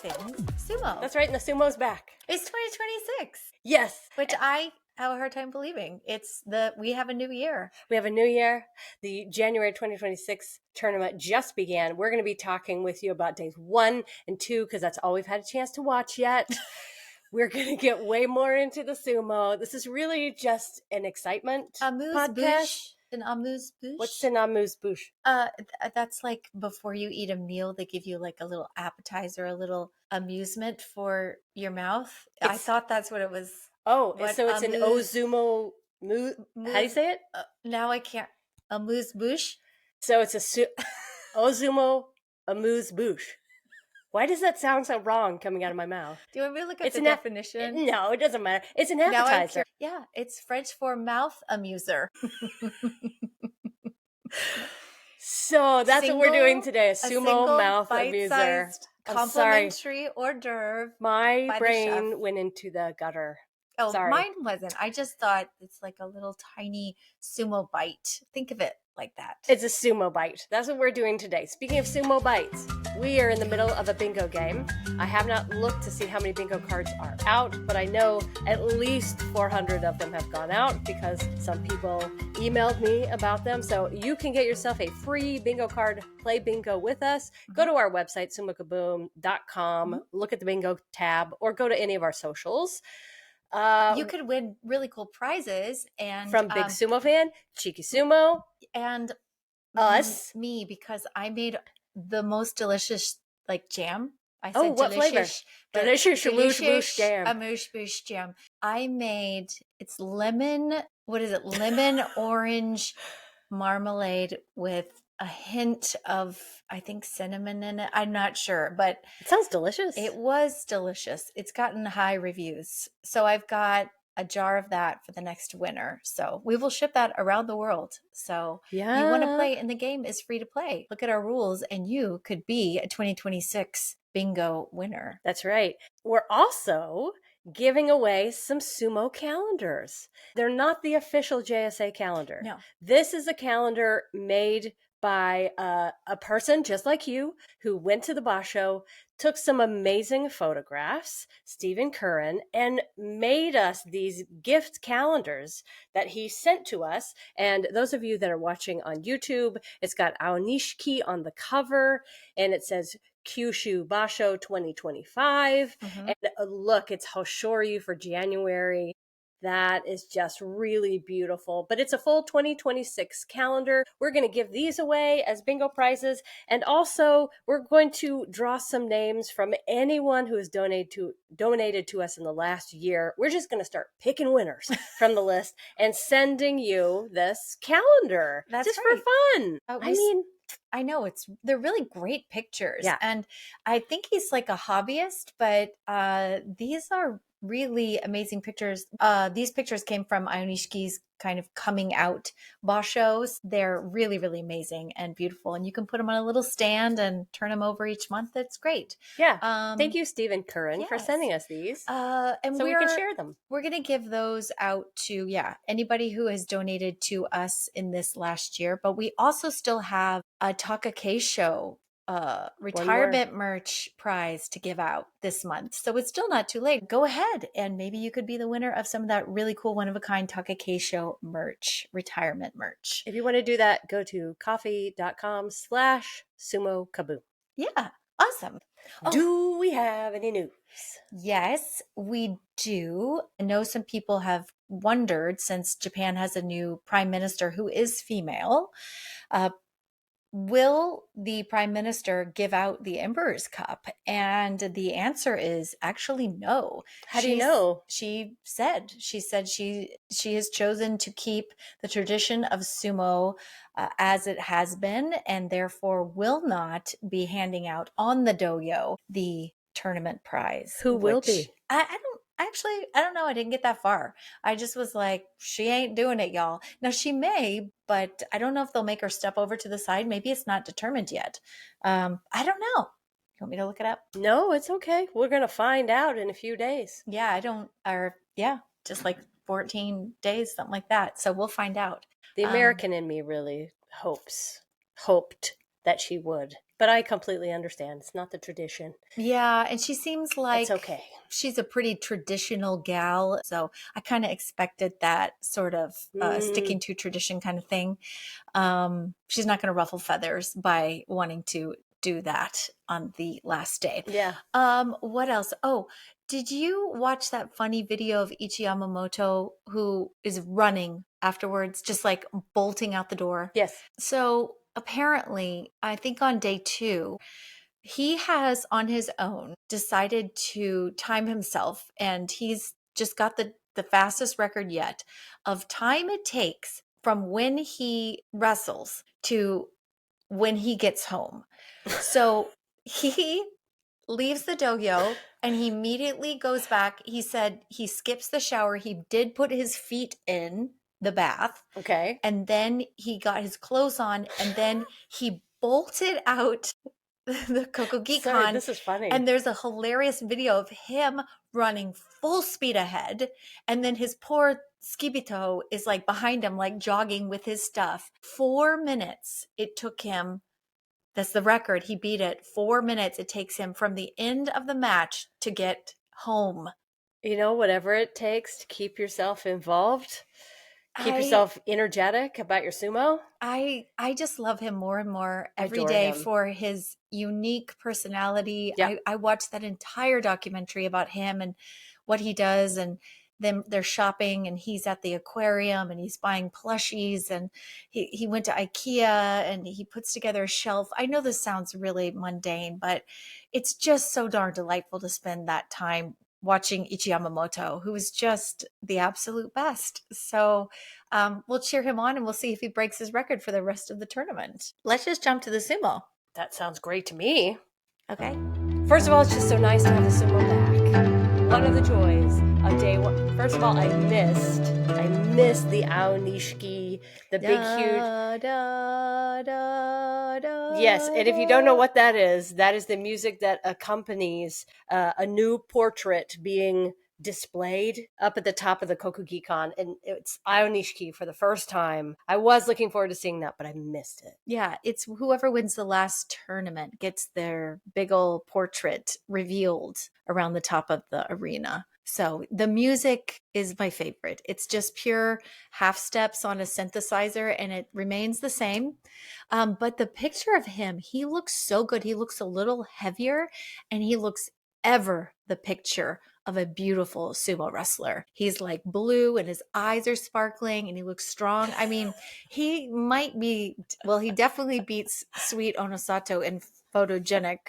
things sumo. That's right, and the sumo's back. It's 2026. Yes. Which I have a hard time believing. We have a new year. We have a new year. The January 2026 tournament just began. We're going to be talking with you about days 1 and 2 because that's all we've had a chance to watch yet. We're going to get way more into the sumo. This is really just an excitement podcast. An amuse-bouche. What's an amuse-bouche? That's like before you eat a meal, they give you like a little appetizer, a little amusement for your mouth. I thought that's what it was. Oh, so it's an ozumo. How do you say it? Now I can't. Amuse-bouche. So it's a ozumo amuse-bouche. Why does that sound so wrong coming out of my mouth? Do you want me to look at the definition? No, it doesn't matter. It's an appetizer. Yeah, it's French for mouth amuser. So that's what we're doing today, a sumo mouth amuser. Complimentary hors d'oeuvre. My brain went into the gutter. Oh, sorry. Mine wasn't. I just thought it's like a little tiny sumo bite. Think of it like that. It's a sumo bite. That's what we're doing today. Speaking of sumo bites, we are in the middle of a bingo game. I have not looked to see how many bingo cards are out, but I know at least 400 of them have gone out because some people emailed me about them. So you can get yourself a free bingo card, play bingo with us. Go to our website, sumokaboom.com, look at the bingo tab, or go to any of our socials. You could win really cool prizes and from Big Sumo Fan, Cheeky Sumo, and us, me, because I made the most delicious jam. I said what flavor? Delicious jam. Amuse-bouche jam. I made it's lemon. What is it? Lemon orange marmalade with a hint of, I think, cinnamon in it. I'm not sure, but it sounds delicious. It was delicious. It's gotten high reviews. So I've got a jar of that for the next winter. So we will ship that around the world. So you want to play, and the game is free to play. Look at our rules, and you could be a 2026 bingo winner. That's right. We're also giving away some sumo calendars. They're not the official JSA calendar. No. This is a calendar made by a person just like you who went to the Basho, took some amazing photographs, Stephen Curran, and made us these gift calendars that he sent to us. And those of you that are watching on YouTube, it's got Aonishiki on the cover, and it says Kyushu Basho 2025. And look, it's Hoshoryu for January. That is just really beautiful. But it's a full 2026 calendar. We're going to give these away as bingo prizes. And also, we're going to draw some names from anyone who has donated to us in the last year. We're just going to start picking winners from the list and sending you this calendar. That's just right. For fun. I know they're really great pictures. Yeah. And I think he's like a hobbyist, but these are really amazing pictures. These pictures came from Ionishiki's kind of coming out bashos. They're really, really amazing and beautiful. And you can put them on a little stand and turn them over each month. It's great. Yeah. Thank you, Stephen Curran, for sending us these. And so we can share them. We're going to give those out to, anybody who has donated to us in this last year. But we also still have a Takake show retirement merch prize to give out this month. So it's still not too late. Go ahead and maybe you could be the winner of some of that really cool one-of-a-kind Takake show merch, retirement merch. If you want to do that, go to coffee.com/Sumo Kaboom. Yeah, awesome. Do we have any news? Yes, we do. I know some people have wondered, since Japan has a new prime minister who is female, will the prime minister give out the Emperor's Cup? And the answer is actually no. How do you know? She said she has chosen to keep the tradition of sumo as it has been, and therefore will not be handing out on the doyo the tournament prize. Who will be? I don't know. I didn't get that far. I just was like, she ain't doing it, y'all. Now she may, but I don't know if they'll make her step over to the side. Maybe it's not determined yet. I don't know. You want me to look it up? No, it's okay. We're going to find out in a few days. Just like 14 days, something like that. So we'll find out. The American in me really hoped that she would. But I completely understand. It's not the tradition. Yeah, and she seems It's like okay. she's a pretty traditional gal, so I kind of expected that sort of Mm, sticking to tradition kind of thing. She's not going to ruffle feathers by wanting to do that on the last day. yeah. What else? Oh, did you watch that funny video of Ichi Yamamoto who is running afterwards, just like bolting out the door? Yes. So apparently, I think on day two, he has on his own decided to time himself, and he's just got the fastest record yet of time it takes from when he wrestles to when he gets home. So he leaves the dojo and he immediately goes back. He said he skips the shower. He did put his feet in the bath, Okay. and then he got his clothes on, and then he bolted out the Sorry, Kokugikan. this is funny. And there's a hilarious video of him running full speed ahead. And then his poor Skibito is like behind him, like jogging with his stuff. 4 minutes it took him. That's the record. He beat it. 4 minutes it takes him from the end of the match to get home. Whatever it takes to keep yourself involved, keep I yourself energetic about your sumo. I just love him more and more I every adore day him. for his unique personality. Yep. I watched that entire documentary about him and what he does, and them they're shopping, and he's at the aquarium and he's buying plushies, and he went to IKEA and he puts together a shelf. I know this sounds really mundane, but it's just so darn delightful to spend that time watching Ichi Yamamoto, who is just the absolute best. So we'll cheer him on and we'll see if he breaks his record for the rest of the tournament. Let's just jump to the sumo. That sounds great to me. Okay. First of all, it's just so nice to have the sumo back. One of the joys of day one. First of all, I missed the Aonishiki, the big huge. Da, da, da, Yes, da, and if you don't know da. what that is the music that accompanies a new portrait being displayed up at the top of the Kokugikan, and it's Aonishiki for the first time. I was looking forward to seeing that, but I missed it. Yeah, it's whoever wins the last tournament gets their big old portrait revealed around the top of the arena. So the music is my favorite. It's just pure half steps on a synthesizer and it remains the same. But the picture of him, he looks so good. He looks a little heavier and he looks ever the picture of a beautiful sumo wrestler. He's like blue and his eyes are sparkling and he looks strong. I mean, he might be, well, he definitely beats Sweet Onosato in photogenic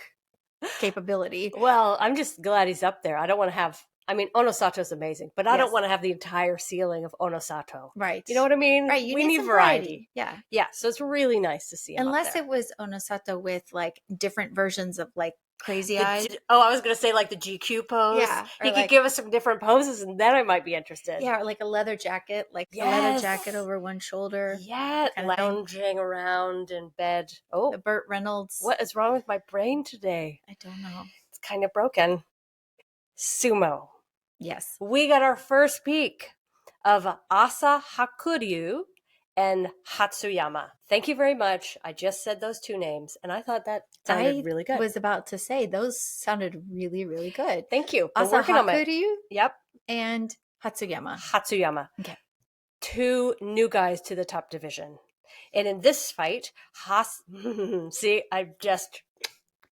capability. Well, I'm just glad he's up there. I don't want to have. I mean, Onosato's amazing, but I don't Yes. want to have the entire ceiling of Onosato. Right. You know what I mean? Right. You We need need some variety. variety. Yeah. Yeah, so it's really nice to see him up Unless there. it was Onosato with like different versions of like crazy eyes. I was gonna say like the GQ pose. Yeah. Or He could like, give us some different poses, and then I might be interested. yeah, or like a leather jacket, like a leather jacket Yes, over one shoulder, yeah, that kind of thing. lounging around in bed. The Oh, Burt Reynolds. what is wrong with my brain today? I don't know. It's kind of broken. Sumo. Yes. We got our first peek of Asa Hakuryu and Hatsuyama. Thank you very much. I just said those two names, and I thought that sounded I really good. was about to say those sounded really, really good. Thank you. Been working on it. Asahakuryu Yep. and Hatsuyama. Hatsuyama. Okay. Two new guys to the top division. And in this fight, see, I just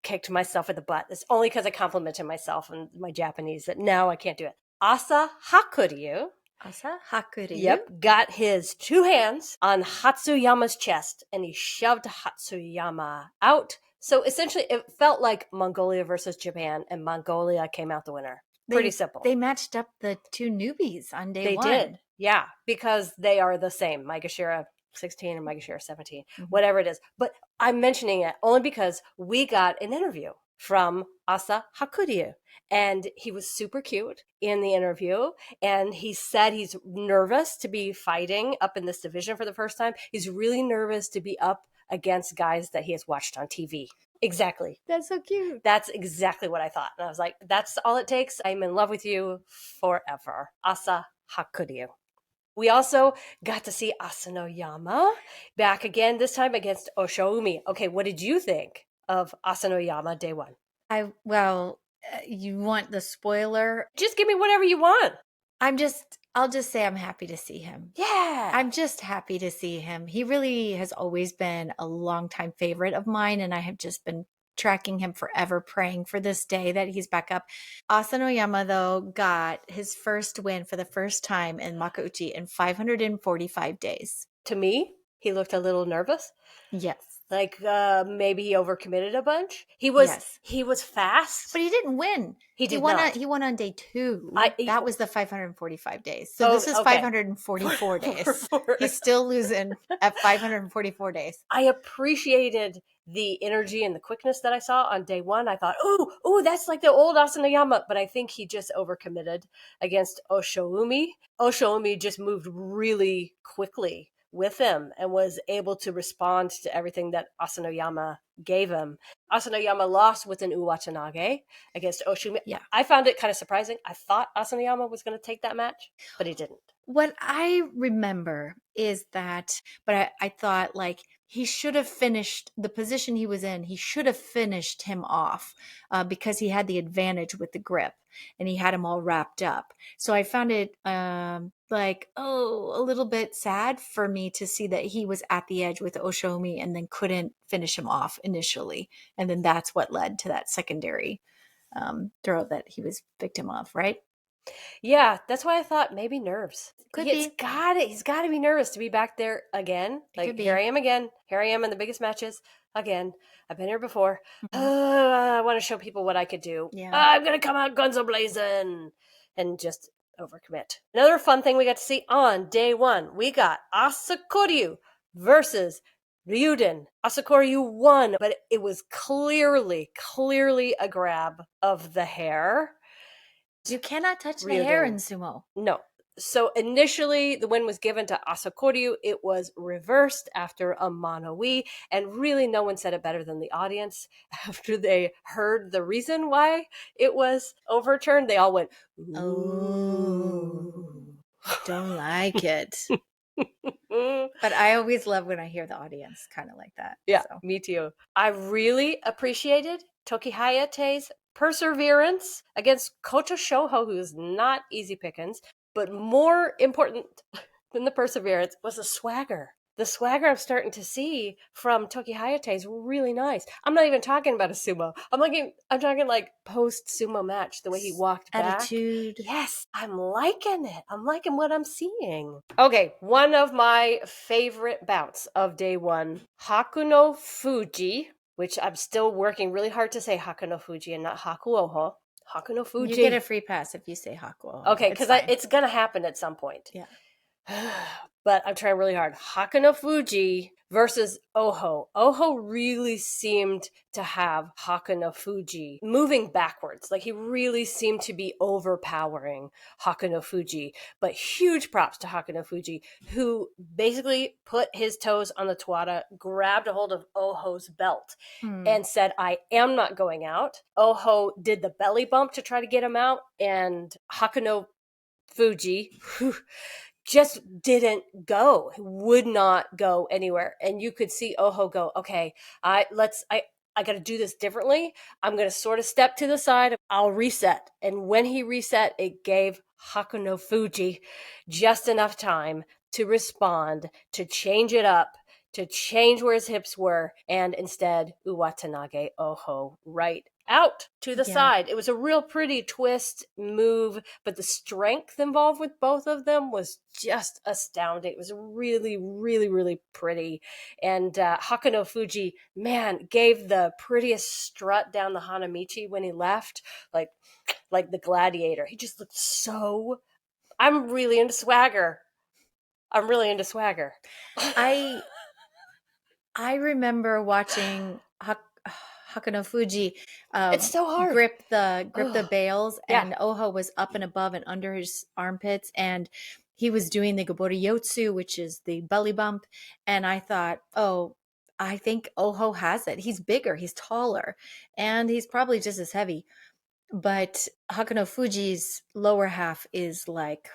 kicked myself in the butt. It's only because I complimented myself and my Japanese that now I can't do it. Asa Hakuryu, Asahakuryu. yep, got his two hands on Hatsuyama's chest and he shoved Hatsuyama out. So essentially, it felt like Mongolia versus Japan, and Mongolia came out the winner. Pretty simple. They matched up the two newbies on day one. They did. Yeah, because they are the same. Maegashira 16 and Maegashira 17, whatever it is. But I'm mentioning it only because we got an interview from Asa Hakuryu. And he was super cute in the interview. And he said he's nervous to be fighting up in this division for the first time. He's really nervous to be up against guys that he has watched on TV. Exactly. That's so cute. That's exactly what I thought. And I was like, that's all it takes. I'm in love with you forever. Asa Hakuryu. We also got to see Asanoyama back again, this time against Oshoumi. Okay, what did you think? of Asanoyama Day 1? Well, you want the spoiler? Just give me whatever you want. I'll just say I'm happy to see him. Yeah. I'm just happy to see him. He really has always been a longtime favorite of mine, and I have just been tracking him forever, praying for this day that he's back up. Asanoyama, though, got his first win for the first time in Makauchi in 545 days. To me, he looked a little nervous. Yes. Like maybe he overcommitted a bunch. Yes. He was fast. But he didn't win. He did not. He won on day 2. I That was the 545 days. So oh this is okay. 544 days. He's still losing at 544 days. I appreciated the energy and the quickness that I saw on day 1. I thought, ooh, that's like the old Asanoyama, but I think he just overcommitted against Oshoumi. Oshoumi just moved really quickly with him and was able to respond to everything that Asanoyama gave him. Asanoyama lost with an Uwatanabe against Oshoumi. Yeah. I found it kind of surprising. I thought Asanoyama was going to take that match, but he didn't. What I remember is that, but I thought like he should have finished the position he was in. He should have finished him off because he had the advantage with the grip and he had him all wrapped up. So I found it like, a little bit sad for me to see that he was at the edge with Oshomi and then couldn't finish him off initially. And then that's what led to that secondary throw that he was victim of, right? Yeah, that's why I thought maybe nerves. Could be. He's got to be nervous to be back there again. It could Like be. here I am again. Here I am in the biggest matches again. I've been here before. Mhm. I want to show people what I could do. Yeah. I'm gonna come out guns a blazing and just overcommit. Another fun thing we got to see on day 1. We got Asakuryu versus Ryuden. Asakuryu won, but it was clearly a grab of the hair. You cannot touch the hair in sumo. No. So initially, the win was given to Asakuryu. It was reversed after a mono-ii, and really no one said it better than the audience. After they heard the reason why it was overturned, they all went, ooh. Oh, don't like it. But I always love when I hear the audience kind of like that. Yeah, So. me too. I really appreciated Toki Hayate's perseverance against Koto Shoho, who is not easy pickings. But more important than the perseverance was the swagger. The swagger I'm starting to see from Toki Hayate is really nice. I'm not even talking about a sumo. I'm talking like post sumo match, the way he walked back. Attitude. Yes, I'm liking it. I'm liking what I'm seeing. Okay, one of my favorite bouts of day 1, Hakuno Fuji, which I'm still working really hard to say Hakuno Fuji and not Hakuoho. Hakuno Fuji. You get a free pass if you say Hakuo. Okay, because it's going to happen at some point. Yeah. But I'm trying really hard. Hakuno Fuji versus Oho. Oho really seemed to have Hakuno Fuji moving backwards. Like he really seemed to be overpowering Hakuno Fuji. But huge props to Hakuno Fuji, who basically put his toes on the Tawada, grabbed a hold of Oho's belt, and said, I am not going out. Oho did the belly bump to try to get him out, and Hakuno Fuji just didn't go, would not go anywhere. And you could see Oho go, okay, I got to do this differently. I'm going to sort of step to the side. I'll reset. And when he reset, it gave Hakuno Fuji just enough time to respond, to change it up, to change where his hips were, and instead Uwatanage Oho right out to the side. It was a real pretty twist move, but the strength involved with both of them was just astounding. It was really, really, really pretty. And Hakuno Fuji, man, gave the prettiest strut down the Hanamichi when he left, like the gladiator. He just looked so... I'm really into swagger. I remember watching Hakuno Fuji it's so hard. grip the bales, and Oho was up and above and under his armpits, and he was doing the Gobori Yotsu, which is the belly bump, and I thought, I think Oho has it. He's bigger, he's taller, and he's probably just as heavy. But Hakuno Fuji's lower half is like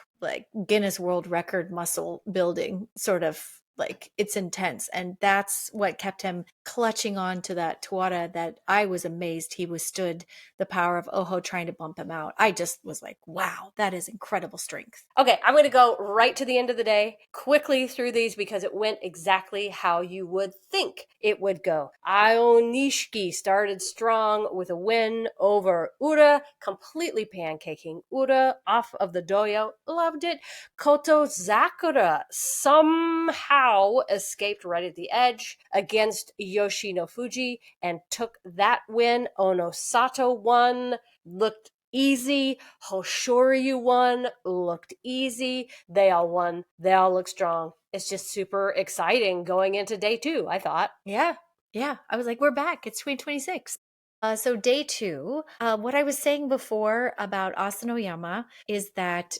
Guinness World Record muscle building sort of like it's intense. And that's what kept him clutching on to that Tawada that I was amazed he withstood the power of Oho trying to bump him out. I just was like, wow, that is incredible strength. Okay, I'm going to go right to the end of the day, quickly through these because it went exactly how you would think it would go. Ionishiki started strong with a win over Ura, completely pancaking Ura off of the doyo. Loved it. Koto Zakura somehow escaped right at the edge against Yoshino Fuji and took that win. Onosato won, looked easy. Hoshoryu won, looked easy. They all won. They all look strong. It's just super exciting going into day 2, I thought. Yeah. Yeah. I was like, we're back. It's 2026. So day 2, what I was saying before about Asanoyama is that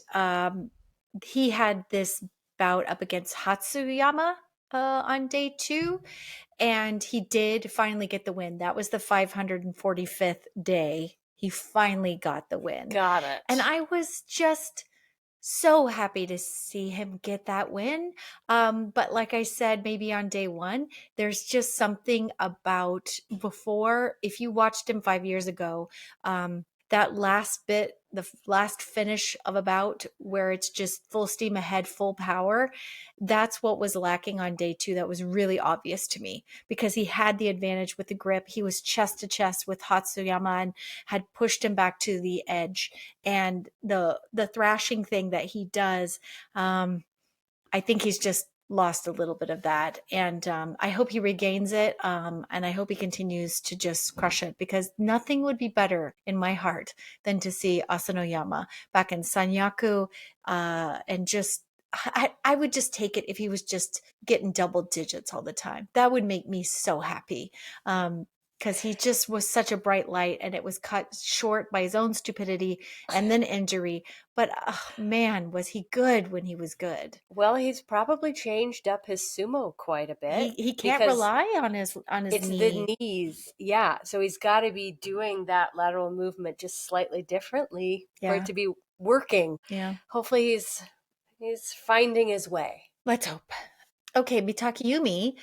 he had this bout up against Hatsuyama on day 2, and he did finally get the win. That was the 545th day. He finally got the win. Got And it. I was just so happy to see him get that win. But like I said, maybe on day 1, there's just something about before, if you watched him 5 years ago, that last bit, the last finish of a bout where it's just full steam ahead, full power, that's what was lacking on day 2. That was really obvious to me because he had the advantage with the grip. He was chest to chest with Hatsuyama and had pushed him back to the edge. And the thrashing thing that he does, I think he's just lost a little bit of that. And I hope he regains it. And I hope he continues to just crush it because nothing would be better in my heart than to see Asanoyama back in Sanyaku. And just, I would just take it if he was just getting double digits all the time. That would make me so happy. Because he just was such a bright light and it was cut short by his own stupidity and then injury. But man, was he good when he was good. Well, he's probably changed up his sumo quite a bit He can't because rely on his it's the knee. knees. Yeah. So he's got to be doing that lateral movement just slightly differently for it Yeah, to be working. yeah. Hopefully he's finding his way. Let's hope. Okay, Mitakeumi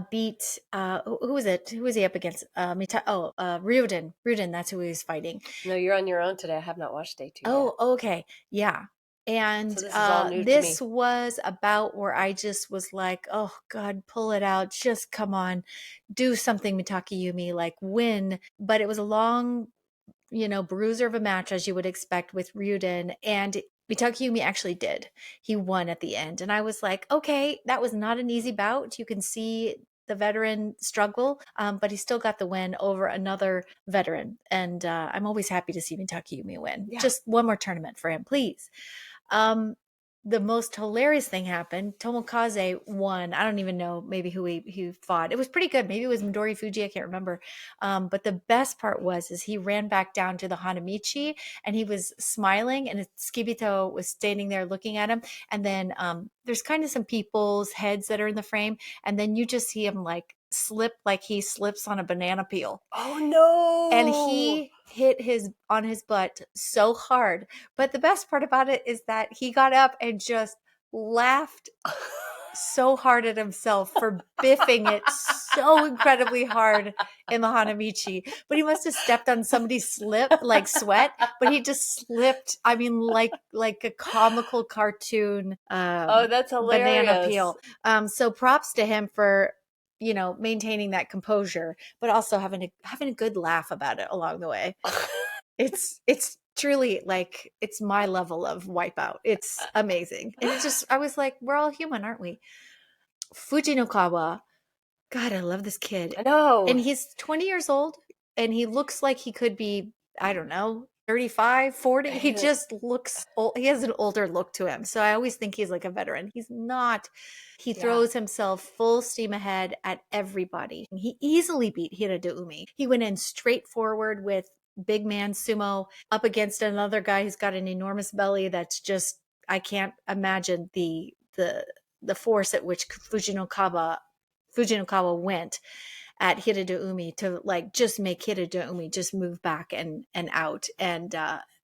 beat who was it? Who was he up against? Ryuden. Ryuden, that's who he was fighting. No, you're on your own today. I have not watched day 2 yet. Oh, okay. Yeah. And So this is all new to this me. was about where I just was like, oh God, pull it out. Just come on. Do something, Mitakeumi, like win. But it was a long, bruiser of a match as you would expect with Ryuden. And Mitakeumi actually did. He won at the end. And I was like, okay, that was not an easy bout. You can see the veteran struggle, but he still got the win over another veteran. And I'm always happy to see Mitakeumi win. Yeah. Just one more tournament for him, please. Um, the most hilarious thing happened. Tomokaze won. I don't even know maybe who he fought. It was pretty good. Maybe it was Midori Fuji. I can't remember. But the best part is he ran back down to the Hanamichi and he was smiling and Skibito was standing there looking at him. And then there's kind of some people's heads that are in the frame. And then you just see him like slip like he slips on a banana peel. Oh no. And he hit on his butt so hard. But the best part about it is that he got up and just laughed so hard at himself for biffing it so incredibly hard in the Hanamichi. But he must have stepped on somebody's slip, like sweat, but he just slipped. I mean, like a comical cartoon Oh, that's banana hilarious. peel. So props to him for maintaining that composure, but also having a good laugh about it along the way. It's truly like it's my level of wipeout. It's amazing. And it's just I was like, we're all human, aren't we? Fujinokawa, God, I love this kid. I know. And he's 20 years old and he looks like he could be, I don't know, 35, 40. He just looks old. He has an older look to him. So I always think he's like a veteran. He's not. He throws himself full steam ahead at everybody. He easily beat Hiradeumi. He went in straight forward with big man sumo up against another guy who's got an enormous belly that's just I can't imagine the force at which Fujinokawa went at Hiradeumi to like just make Hiradeumi just move back and out. And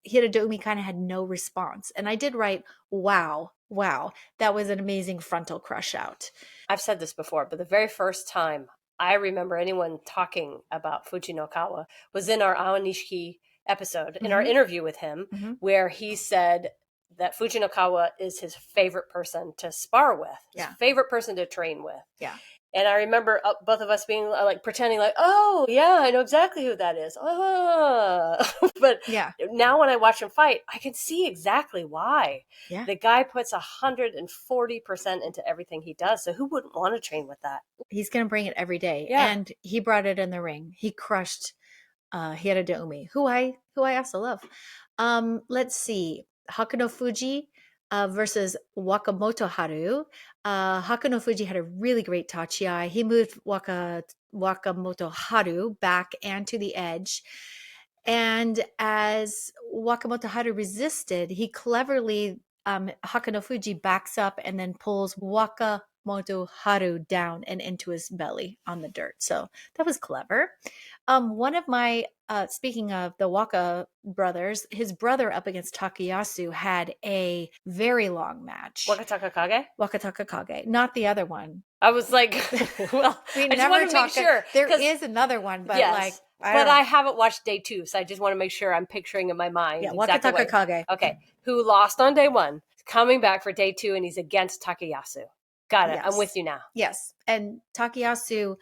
Hiradeumi kind of had no response. And I did write, wow, Wow, that was an amazing frontal crush out. I've said this before, but the very first time I remember anyone talking about Fujinokawa was in our Aonishiki episode, in our Mm-hmm. interview with him, Mm-hmm. where he said that Fujinokawa is his favorite person to spar with, his Yeah. favorite person to train with. Yeah. And I remember both of us being like pretending like, oh, yeah, I know exactly who that is. But Yeah. now when I watch him fight, I can see exactly why. Yeah. The guy puts 140% into everything he does. So who wouldn't want to train with that? He's going to bring it every day. Yeah. And he brought it in the ring. He crushed Hiera Umi, who I also love. Let's see. Hakuno Fuji versus Wakamoto Haru. Hakuno Fuji had a really great tachiai. He moved Wakamoto Haru back and to the edge. And as Wakamoto Haru resisted, he cleverly, Hakuno Fuji backs up and then pulls Wakamoto Haru down and into his belly on the dirt. So that was clever. One of my, speaking of the Waka brothers, his brother up against Takayasu had a very long match. Wakataka Kage? Wakataka Kage, not the other one. I was like, well, We I just never want to make talk. sure. There is another one, but yes, like, but I haven't watched day 2, so I just want to make sure I'm picturing in my mind. yeah, exactly Wakataka Kage. Okay, who lost on day 1, coming back for day 2, and he's against Takayasu. Got it. Yes. I'm with you now. Yes. And Takayasu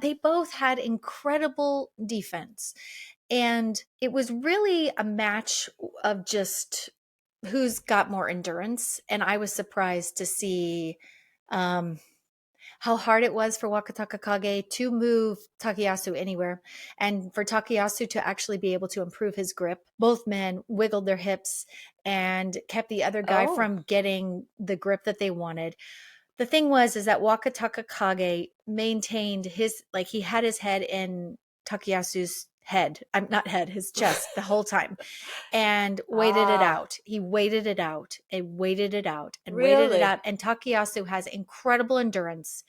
they both had incredible defense. And it was really a match of just who's got more endurance. And I was surprised to see how hard it was for Wakataka Kage to move Takayasu anywhere and for Takayasu to actually be able to improve his grip. Both men wiggled their hips and kept the other guy from getting the grip that they wanted. The thing is that Wakataka Kage maintained his, like, he had his head in Takayasu's head. I'm not head, his chest the whole time, and waited it out. He waited it out and waited it out and waited it out. And Takayasu has incredible endurance.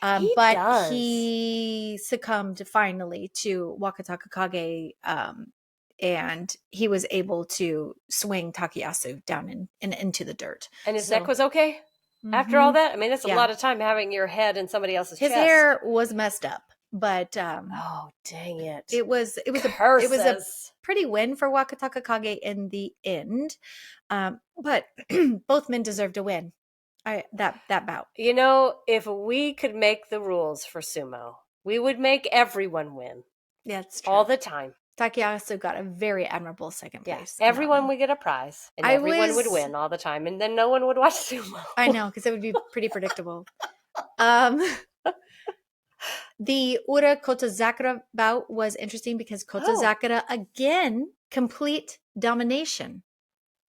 But he succumbed finally to Wakataka Kage, and he was able to swing Takayasu down and into the dirt. And his neck was okay? After all that? I mean, that's a lot of time having your head in somebody else's chest. His hair was messed up, but oh, dang it. It was a pretty win for Wakataka Kage in the end. But both men deserved a win. That bout. You know, if we could make the rules for sumo, we would make everyone win. Yeah, that's true. All the time. Takayasu got a very admirable second place. Everyone would get a prize, and everyone would win all the time, and then no one would watch sumo. I know, because it would be pretty predictable. The Ura Kotozakura bout was interesting because Kotozakura again complete domination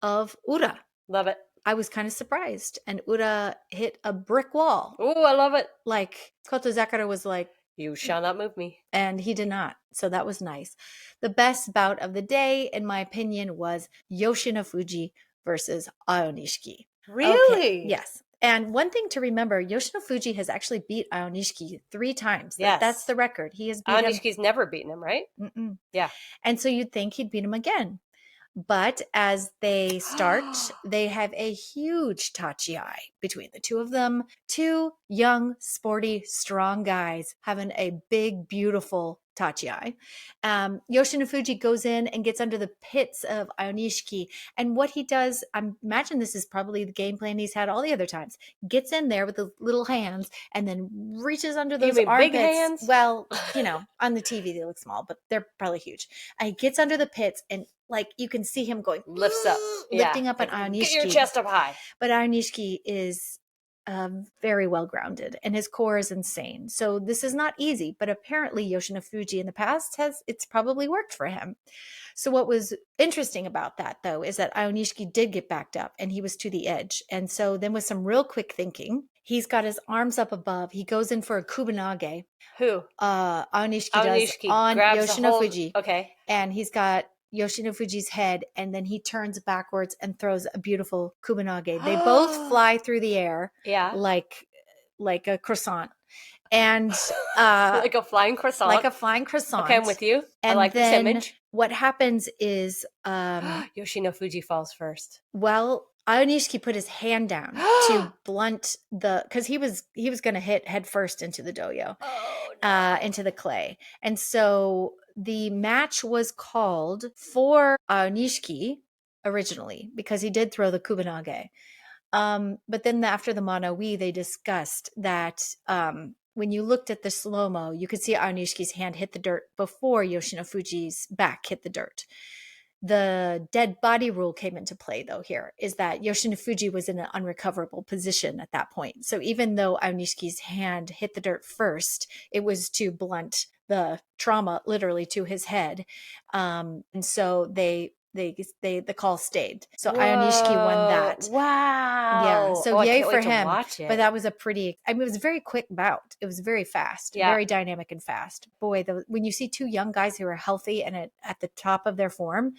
of Ura. Love it. I was kind of surprised, and Ura hit a brick wall. Oh, I love it. Like, Kotozakura was like, you shall not move me. And he did not. So that was nice. The best bout of the day, in my opinion, was Yoshino Fuji versus Aonishiki. Really? Okay, yes. And one thing to remember, Yoshino Fuji has actually beat Aonishiki 3 times. Yes. That's the record. He has beat him. Aonishiki's never beaten him, right? Mm-mm. Yeah. And so you'd think he'd beat him again. But as they start, they have a huge tachiai between the two of them. 2 young, sporty, strong guys having a big, beautiful tachiai. Yoshino Fuji goes in and gets under the pits of Aonishiki. And what he does, I imagine this is probably the game plan he's had all the other times, gets in there with the little hands and then reaches under those armpits. Big hands? Well, on the TV they look small, but they're probably huge. And he gets under the pits and you can see him going, lifting up an Aonishiki. Get your chest up high. But Aonishiki is very well grounded and his core is insane. So this is not easy, but apparently Yoshino Fuji in the past it's probably worked for him. So what was interesting about that, though, is that Aonishiki did get backed up and he was to the edge. And so then with some real quick thinking, he's got his arms up above. He goes in for a kubanage. Who? Aonishiki does on Yoshino Fuji. Okay. And he's got Yoshino Fuji's head, and then he turns backwards and throws a beautiful kubanage. They both fly through the air, like a croissant, and like a flying croissant. Like a flying croissant. Okay, I'm with you. And I like this image. What happens is Yoshino Fuji falls first. Well, Aonishiki put his hand down to blunt because he was going to hit head first into the doyo, Oh, no. into the clay. And so the match was called for Aonishiki originally because he did throw the kubanage. But then after the Manawi, they discussed that when you looked at the slow-mo, you could see Aonishiki's hand hit the dirt before Yoshinofuji's back hit the dirt. The dead body rule came into play, though, here is that Yoshinofuji was in an unrecoverable position at that point. So even though Aonishiki's hand hit the dirt first, it was to blunt the trauma literally to his head. And so the call stayed. So Aonishiki won that. Yeah. Wow. So Oh, I yay can't for wait to him. watch it. But that was it was a very quick bout. It was very fast, Yeah. very dynamic and fast. Boy, when you see two young guys who are healthy and at the top of their form,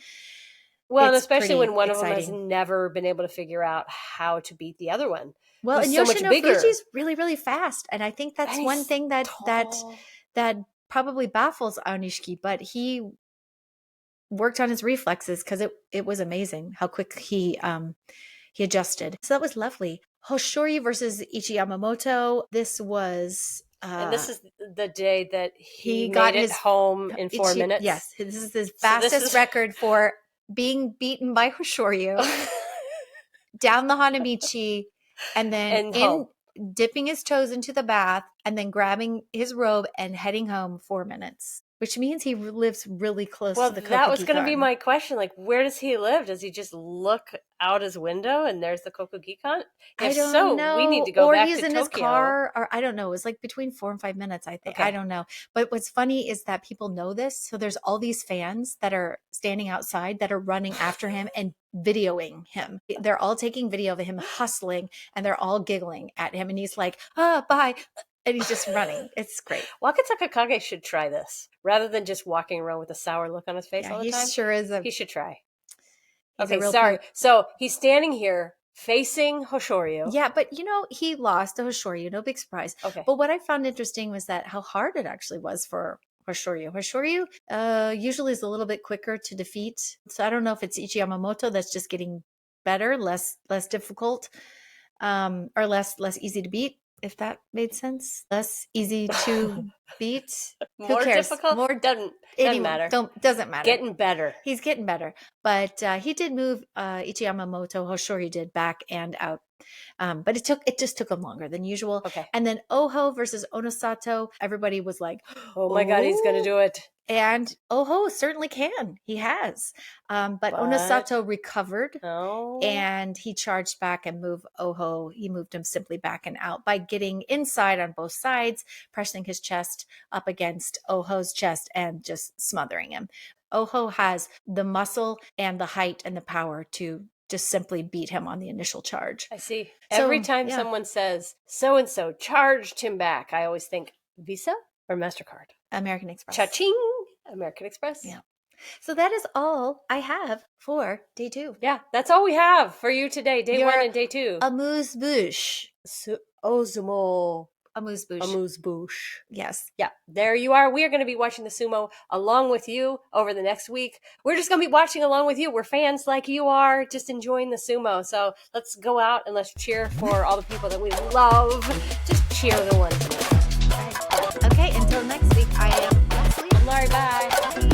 well, and it's especially when one exciting. of them has never been able to figure out how to beat the other one. Well, and so much bigger. Yoshinofuji's really, really fast. And I think that's one thing that probably baffles Aonishiki, but he worked on his reflexes because it was amazing how quick he adjusted. So that was lovely. Hoshoryu versus Ichi Yamamoto. This was and this is the day that he got made it home in 4 minutes. Yes, this is his fastest record for being beaten by Hoshoryu down the Hanamichi and then dipping his toes into the bath and then grabbing his robe and heading home 4 minutes. Which means he lives really close to the Kokugi-kan. That was going to be my question. Like, where does he live? Does he just look out his window and there's the Kokugi-kan? I don't know. We need to go back to Tokyo. Or he's in his car, or I don't know. It was like between 4 and 5 minutes, I think. Okay. I don't know. But what's funny is that people know this. So there's all these fans that are standing outside that are running after him and videoing him. They're all taking video of him hustling and they're all giggling at him. And he's like, bye. And he's just running. It's great. Wakataka Kage should try this rather than just walking around with a sour look on his face all the time. He sure is. He should try. Okay, sorry. So he's standing here facing Hoshoryu. Yeah, but he lost to Hoshoryu. No big surprise. Okay. But what I found interesting was that how hard it actually was for Hoshoryu. Hoshoryu usually is a little bit quicker to defeat. So I don't know if it's Ichi Yamamoto that's just getting better, less difficult, or less easy to beat. If that made sense. Less easy to beat. More Who cares? difficult? More doesn't matter. Doesn't matter. Getting better. He's getting better. But he did move Ichi Yamamoto, Hoshoryu did back and out. But it just took him longer than usual. Okay. And then Oho versus Onosato, everybody was like, oh my God, he's going to do it. And Oho certainly can. He has. But Onosato recovered and he charged back and moved Oho. He moved him simply back and out by getting inside on both sides, pressing his chest up against Oho's chest and just smothering him. Oho has the muscle and the height and the power to just simply beat him on the initial charge. I see. Every time someone says, so-and-so charged him back, I always think Visa or MasterCard? American Express. Cha-ching! American Express. Yeah. So that is all I have for day 2. Yeah, that's all we have for you today, day 1 and day 2. Amuse-bouche. Ozumo. Amuse-bouche. Amuse-bouche. Yes. Yeah, there you are. We are going to be watching the sumo along with you over the next week. We're just going to be watching along with you. We're fans like you are, just enjoying the sumo. So let's go out and let's cheer for all the people that we love. Just cheer the ones. Okay, until next week, I am Leslie. Laurie, bye.